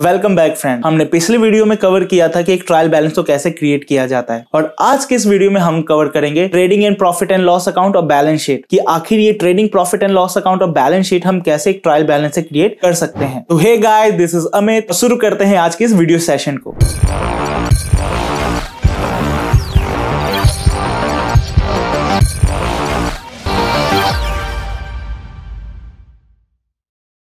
Welcome back friend. हमने पिछले video में कवर किया था कि एक ट्रायल बैलेंस को कैसे क्रिएट किया जाता है और आज के इस वीडियो में हम कवर करेंगे trading and profit and loss account और बैलेंस शीट कि आखिर ये trading profit and loss account और बैलेंस शीट हम कैसे एक ट्रायल बैलेंस से क्रिएट कर सकते हैं। तो hey guys, this is Amit. शुरू करते हैं आज के इस वीडियो सेशन को।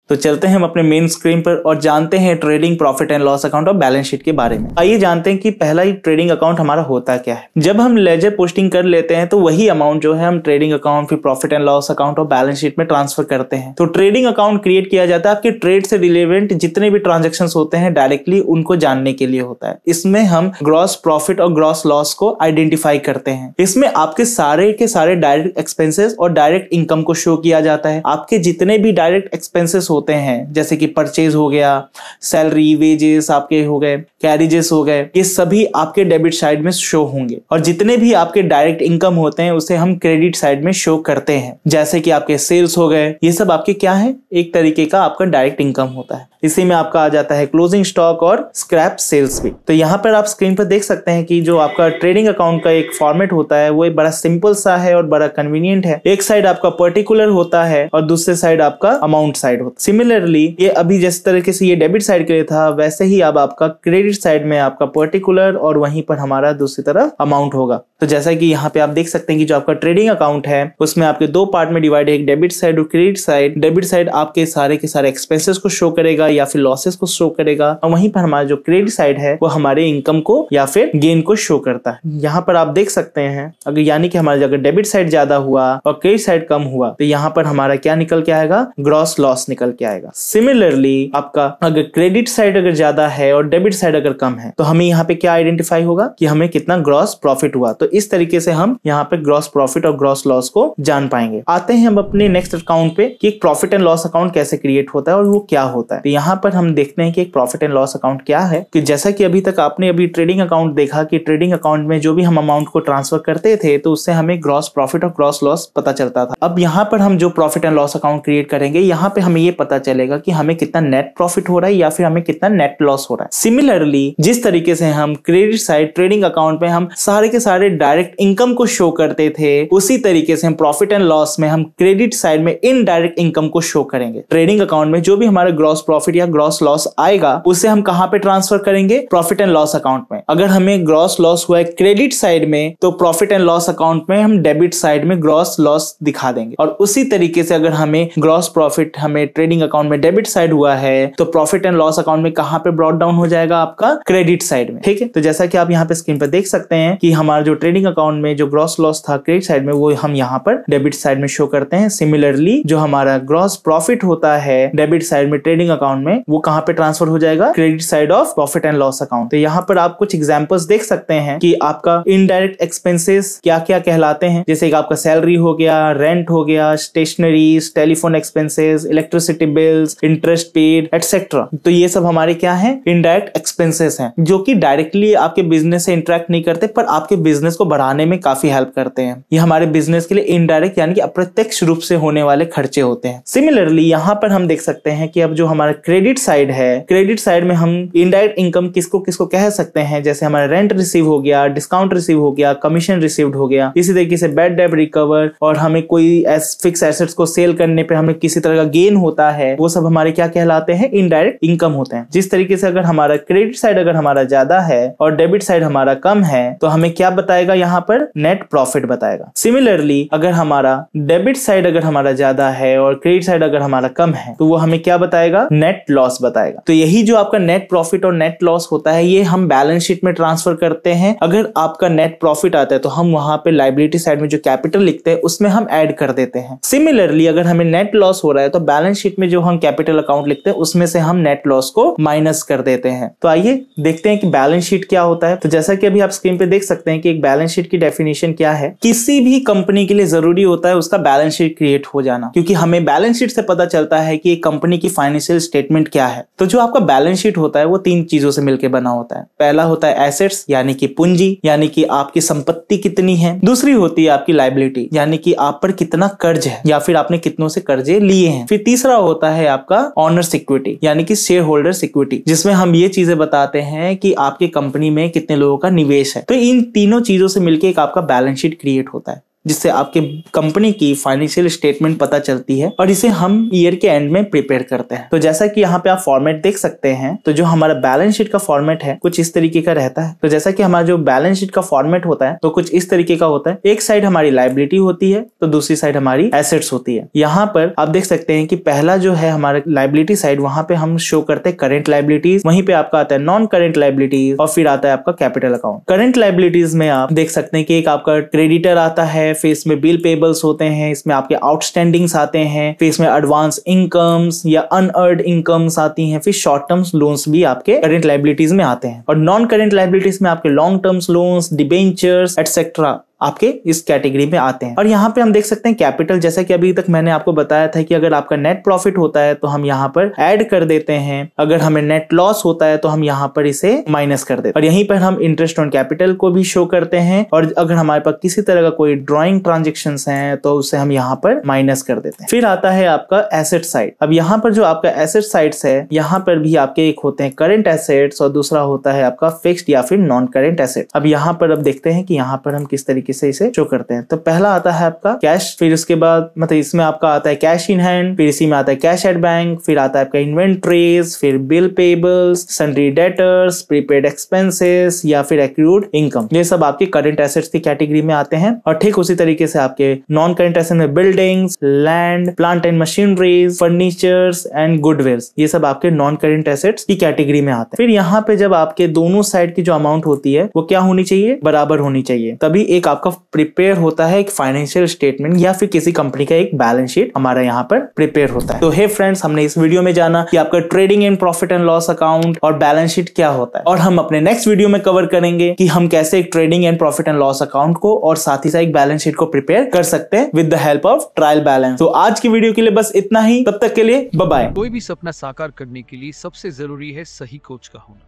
तो चलते हैं हम अपने मेन स्क्रीन पर और जानते हैं trading profit and loss account और बैलेंस शीट के बारे में। आइए जानते हैं कि पहला ही ट्रेडिंग अकाउंट हमारा होता क्या है। जब हम लेजर पोस्टिंग कर लेते हैं तो वही अमाउंट जो है हम ट्रेडिंग अकाउंट, फिर प्रॉफिट एंड लॉस अकाउंट और बैलेंस शीट में ट्रांसफर करते हैं। तो ट्रेडिंग अकाउंट क्रिएट किया जाता है आपके ट्रेड से रिलेवेंट जितने भी ट्रांजेक्शन होते हैं डायरेक्टली उनको जानने के लिए होता है। इसमें हम ग्रॉस प्रॉफिट और ग्रॉस लॉस को आइडेंटिफाई करते हैं। इसमें आपके सारे के सारे डायरेक्ट एक्सपेंसेस और डायरेक्ट इनकम को शो किया जाता है। आपके जितने भी डायरेक्ट एक्सपेंसेस होते हैं जैसे कि परचेज हो गया, सैलरी, वेजेस आपके हो गए, कैरिजेस हो गए, ये सभी आपके डेबिट साइड में शो होंगे। और जितने भी आपके डायरेक्ट इनकम होते हैं उसे हम क्रेडिट साइड में शो करते हैं। जैसे कि आपके सेल्स हो गए, ये सब आपके क्या है, एक तरीके का आपका डायरेक्ट इनकम होता है। इसी में आपका आ जाता है क्लोजिंग स्टॉक और स्क्रैप सेल्स भी। तो यहाँ पर आप स्क्रीन पर देख सकते हैं कि जो आपका ट्रेडिंग अकाउंट का एक फॉर्मेट होता है वो एक बड़ा सिंपल सा है और बड़ा कन्वीनियंट है। एक साइड आपका पर्टिकुलर होता है और दूसरे साइड आपका अमाउंट साइड होता है। सिमिलरली ये अभी जिस तरीके से ये डेबिट साइड के लिए था वैसे ही अब आपका क्रेडिट साइड में आपका पर्टिकुलर और वहीं पर हमारा दूसरी तरफ अमाउंट होगा। तो जैसा कि यहाँ पे आप देख सकते हैं कि जो आपका ट्रेडिंग अकाउंट है उसमें आपके दो पार्ट में डिवाइड है, एक डेबिट साइड और क्रेडिट साइड। डेबिट साइड आपके सारे के सारे एक्सपेंसेस को शो करेगा या फिर लॉसेस को शो करेगा और वहीं पर हमारा जो क्रेडिट साइड है वो हमारे इनकम को या फिर गेन को शो करता है। यहाँ पर आप देख सकते हैं अगर यानी कि हमारा अगर डेबिट साइड ज्यादा हुआ और क्रेडिट साइड कम हुआ तो यहाँ पर हमारा क्या निकल के आएगा, ग्रॉस लॉस निकल के आएगा। सिमिलरली आपका अगर क्रेडिट साइड अगर ज्यादा है और डेबिट साइड अगर कम है तो हमें यहाँ पे क्या आइडेंटिफाई होगा कि हमें कितना ग्रॉस प्रॉफिट हुआ। तो इस तरीके से हम यहाँ पे ग्रॉस प्रॉफिट और ग्रॉस लॉस को जान पाएंगे। आते हैं हम अपने नेक्स्ट अकाउंट पे कि एक प्रॉफिट एंड लॉस अकाउंट कैसे क्रिएट होता है और वो क्या होता है। तो यहाँ पर हम देखते हैं कि एक प्रॉफिट एंड लॉस अकाउंट क्या है। कि जैसा कि अभी तक आपने अभी ट्रेडिंग अकाउंट देखा कि ट्रेडिंग अकाउंट में जो भी हम अमाउंट को ट्रांसफर करते थे तो उससे हमें ग्रॉस प्रॉफिट और ग्रॉस लॉस पता चलता था। अब यहाँ पर हम जो profit and loss account create करेंगे यहाँ पे हमें ये पता चलेगा कि हमें कितना नेट प्रॉफिट हो रहा है या फिर हमें कितना नेट लॉस हो रहा है। सिमिलरली जिस तरीके से हम क्रेडिट साइड ट्रेडिंग अकाउंट में हम सारे के सारे डायरेक्ट इनकम को शो करते थे उसी तरीके से हम प्रॉफिट एंड लॉस में हम क्रेडिट साइड में इनडायरेक्ट इनकम को शो करेंगे। ट्रेडिंग अकाउंट में जो भी हमारा ग्रॉस प्रॉफिट या ग्रॉस लॉस आएगा उसे हम कहां पे ट्रांसफर करेंगे, प्रॉफिट एंड लॉस अकाउंट में। अगर हमें ग्रॉस लॉस हुआ है क्रेडिट साइड में तो प्रॉफिट एंड लॉस अकाउंट में हम डेबिट साइड में ग्रॉस लॉस दिखा देंगे। और उसी तरीके से अगर हमें ग्रॉस प्रॉफिट हमें ट्रेडिंग अकाउंट में डेबिट साइड हुआ है तो प्रॉफिट एंड लॉस अकाउंट में कहां पे ब्रॉट डाउन हो जाएगा, आपका क्रेडिट साइड में। ठीक है, तो जैसा कि आप यहाँ पे स्क्रीन पर देख सकते हैं कि हमारा जो ट्रेडिंग अकाउंट में जो ग्रॉस लॉस था क्रेडिट साइड में वो हम यहाँ पर डेबिट साइड में शो करते हैं। सिमिलरली जो हमारा ग्रॉस प्रॉफिट होता है डेबिट साइड में ट्रेडिंग अकाउंट में वो कहां पे ट्रांसफर हो जाएगा, credit side of profit and loss account. तो यहाँ पर आप कुछ एग्जांपल्स देख सकते हैं कि आपका इनडायरेक्ट एक्सपेंसेस क्या क्या कहलाते हैं। जैसे कि आपका सैलरी हो गया, रेंट हो गया, stationeries, telephone expenses, electricity bills, interest paid etcetera. तो ये सब हमारे क्या है, इनडायरेक्ट एक्सपेंसेस हैं जो कि डायरेक्टली आपके बिजनेस से इंटरेक्ट नहीं करते पर आपके बिजनेस को बढ़ाने में काफी हेल्प करते हैं। ये हमारे बिजनेस के लिए इनडायरेक्ट यानी कि अप्रत्यक्ष रूप से होने वाले खर्चे होते हैं। सिमिलरली यहाँ पर हम देख सकते हैं कि अब जो हमारा क्रेडिट साइड है, क्रेडिट साइड में हम इनडायरेक्ट इनकम किसको किसको कह सकते हैं, जैसे हमारा रेंट रिसीव हो गया, डिस्काउंट रिसीव हो गया, कमीशन रिसीव्ड हो गया। इसी तरीके से बैड डेट रिकवर और हमें कोई फिक्स एसेट्स को सेल करने पे हमें किसी तरह का गेन होता है, वो सब हमारे क्या कहलाते हैं, इनडायरेक्ट इनकम होते हैं। जिस तरीके से अगर हमारा क्रेडिट साइड अगर हमारा ज्यादा है और डेबिट साइड हमारा कम है तो हमें क्या बताएगा, यहाँ पर नेट प्रॉफिट बताएगा। सिमिलरली अगर हमारा डेबिट साइड अगर हमारा ज्यादा है और क्रेडिट साइड अगर हमारा कम है तो वो हमें क्या बताएगा, नेट लॉस बताएगा। तो यही जो आपका नेट प्रॉफिट और नेट लॉस होता है ये हम बैलेंस शीट में ट्रांसफर करते हैं। अगर आपका नेट प्रॉफिट आता है तो हम वहां पे लायबिलिटी साइड में जो कैपिटल लिखते हैं उसमें हम ऐड कर देते हैं। सिमिलरली अगर हमें नेट लॉस हो रहा है तो बैलेंस शीट में जो हम कैपिटल अकाउंट लिखते हैं उसमें से हम नेट लॉस को माइनस कर देते हैं। तो आइए देखते हैं कि बैलेंस शीट क्या होता है। तो जैसा कि अभी आप स्क्रीन पे देख सकते हैं कि एक बैलेंस शीट की डेफिनेशन क्या है। किसी भी कंपनी के लिए जरूरी होता है उसका बैलेंस शीट क्रिएट हो जाना, क्योंकि हमें बैलेंस शीट से पता चलता है कि एक कंपनी की फाइनेंशियल स्टेटमेंट क्या है। तो जो आपका बैलेंस शीट होता है वो तीन चीजों से मिलकर बना होता है। पहला होता है एसेट्स यानी कि पूंजी, यानी कि आपकी संपत्ति कितनी है। दूसरी होती है आपकी लायबिलिटी यानी कि आप पर कितना कर्ज है या फिर आपने कितनों से कर्जे लिए हैं। फिर तीसरा होता है आपका ऑनर्स इक्विटी, यानी कि शेयर होल्डर्स इक्विटी, जिसमें हम ये चीजें बताते हैं कि आपकी कंपनी में कितने लोगों का निवेश है। तो इन तीनों चीजों से मिलकर एक आपका बैलेंस शीट क्रिएट होता है, जिससे आपके कंपनी की फाइनेंशियल स्टेटमेंट पता चलती है और इसे हम ईयर के एंड में प्रिपेयर करते हैं। तो जैसा कि यहाँ पे आप फॉर्मेट देख सकते हैं, तो जो हमारा बैलेंस शीट का फॉर्मेट है कुछ इस तरीके का रहता है। तो जैसा कि हमारा जो बैलेंस शीट का फॉर्मेट होता है तो कुछ इस तरीके का होता है। एक साइड हमारी लायबिलिटी होती है तो दूसरी साइड हमारी एसेट्स होती है। यहाँ पर आप देख सकते हैं कि पहला जो है हमारा लायबिलिटी साइड, वहां पे हम शो करते हैं करेंट लायबिलिटीज, वहीं पे आपका आता है नॉन करेंट लायबिलिटीज और फिर आता है आपका कैपिटल अकाउंट। करेंट लायबिलिटीज में आप देख सकते हैं कि एक आपका क्रेडिटर आता है, फिर इसमें बिल पेबल्स होते हैं, इसमें आपके आउटस्टैंडिंग्स आते हैं, फिर इसमें एडवांस इनकम्स या अनअर्न्ड इनकम्स आती हैं, फिर शॉर्ट टर्म्स लोन्स भी आपके करेंट लायबिलिटीज में आते हैं। और नॉन करेंट लायबिलिटीज में आपके long terms loans, debentures etcetera आपके इस कैटेगरी में आते हैं। और यहाँ पे हम देख सकते हैं कैपिटल, जैसा कि अभी तक मैंने आपको बताया था कि अगर आपका नेट प्रॉफिट होता है तो हम यहाँ पर ऐड कर देते हैं, अगर हमें नेट लॉस होता है तो हम यहाँ पर इसे माइनस कर देते हैं। और यहीं पर हम इंटरेस्ट ऑन कैपिटल को भी शो करते हैं, और अगर हमारे पास किसी तरह का कोई ड्रॉइंग ट्रांजेक्शंस हैं तो उसे हम यहाँ पर माइनस कर देते हैं। फिर आता है आपका एसेट साइड। अब यहाँ पर जो आपका एसेट साइड्स है, यहाँ पर भी आपके एक होते हैं करेंट एसेट्स और दूसरा होता है आपका फिक्स्ड या फिर नॉन करेंट एसेट। अब यहाँ पर अब देखते हैं कि यहाँ पर हम किस तरीके से इसे शो करते हैं। तो पहला आता है आपका कैश, फिर उसके बाद मतलब इसमें आपका आता है कैश इन हैंड, फिर इसी में आता है कैश एट बैंक, फिर आता है आपका इन्वेंट्रीज, फिर bill payables, sundry debtors, prepaid expenses या फिर एक्रूड इनकम। ये सब आपके करंट एसेट्स की कैटेगरी में आते हैं। और ठीक उसी तरीके से आपके नॉन करंट एसेट में buildings, land, plant and machineries, furnitures and गुडविल्स, ये सब आपके नॉन करंट एसेट्स की कैटेगरी में आते हैं। फिर यहाँ पे जब आपके दोनों साइड की जो अमाउंट होती है वो क्या होनी चाहिए, बराबर होनी चाहिए, तभी एक आपका प्रिपेयर होता है एक फाइनेंशियल स्टेटमेंट या फिर किसी कंपनी का एक बैलेंस शीट हमारा यहाँ पर प्रिपेयर होता है। तो हे फ्रेंड्स, हमने इस वीडियो में जाना कि आपका trading and profit and loss account और बैलेंस शीट क्या होता है, और हम अपने नेक्स्ट वीडियो में कवर करेंगे कि हम कैसे एक trading and profit and loss account को और साथ ही साथ एक बैलेंस शीट को प्रिपेयर कर सकते हैं with the help of trial balance. तो आज की वीडियो के लिए बस इतना ही, तब तक के लिए बाय बाय। कोई भी सपना साकार करने के लिए सबसे जरूरी है सही कोच का होना।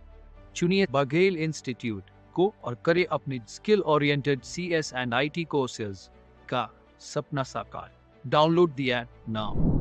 चुनिए बघेल इंस्टीट्यूट को और करें अपने skill oriented CS and IT courses का सपना साकार। Download the app now.